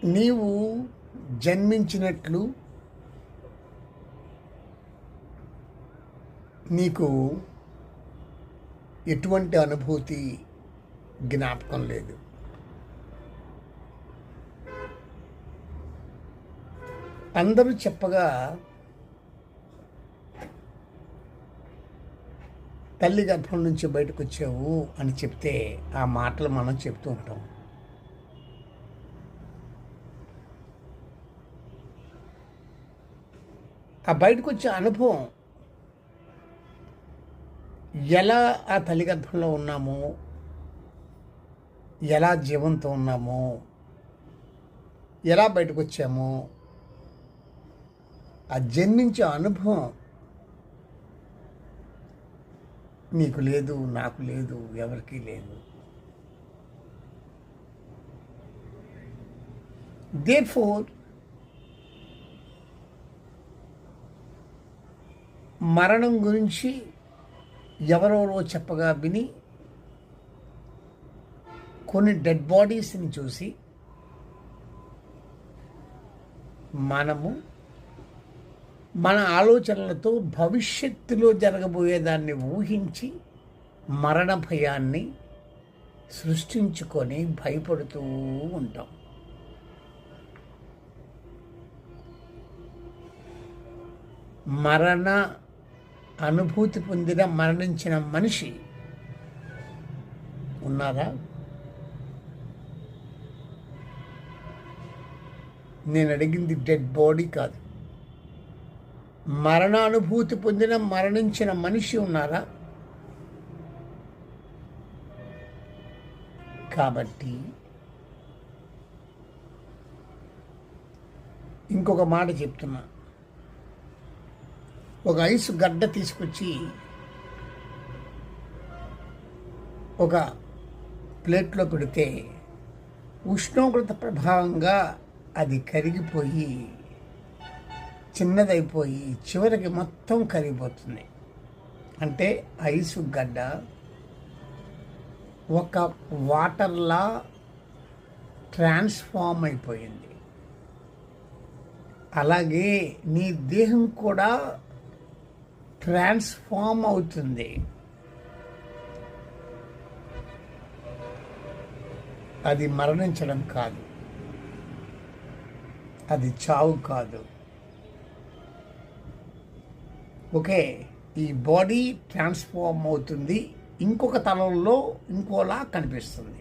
నీవు జన్మించినట్లు నీకు ఎటువంటి అనుభూతి జ్ఞాపకం లేదు. అందరూ చెప్పగా తల్లి గర్భం నుంచి బయటకు వచ్చావు అని చెప్తే ఆ మాటలు మనం చెప్తూ ఉంటాం. ఆ బయటకు వచ్చే అనుభవం ఎలా ఆ తల్లి గర్భంలో ఉన్నామో, ఎలా జీవంతో ఉన్నామో, ఎలా బయటకు వచ్చామో, ఆ జన్మించే అనుభవం నీకు లేదు, నాకు లేదు, ఎవరికీ లేదు. దేర్ఫోర్ మరణం గురించి ఎవరెవరో చెప్పగా విని కొన్ని డెడ్ బాడీస్ని చూసి మనము మన ఆలోచనలతో భవిష్యత్తులో జరగబోయేదాన్ని ఊహించి మరణ భయాన్ని సృష్టించుకొని భయపడుతూ ఉంటాం. మరణ అనుభూతి పొందిన మరణించిన మనిషి ఉన్నారా? నేను అడిగింది డెడ్ బాడీ కాదు. మరణానుభూతి పొందిన మరణించిన మనిషి ఉన్నారా? కాబట్టి ఇంకొక మాట చెప్తున్నా. ఒక ఐసు గడ్డ తీసుకొచ్చి ఒక ప్లేట్లో పెడితే ఉష్ణోగ్రత ప్రభావంగా అది కరిగిపోయి చిన్నదైపోయి చివరికి మొత్తం కరిగిపోతుంది. అంటే ఐసు గడ్డ ఒక వాటర్లా ట్రాన్స్ఫార్మ్ అయిపోయింది. అలాగే నీ దేహం కూడా ట్రాన్స్ఫార్మ్ అవుతుంది. అది మరణించడం కాదు, అది చావు కాదు. ఓకే, ఈ బాడీ ట్రాన్స్ఫార్మ్ అవుతుంది, ఇంకొక తలంలో ఇంకోలా కనిపిస్తుంది.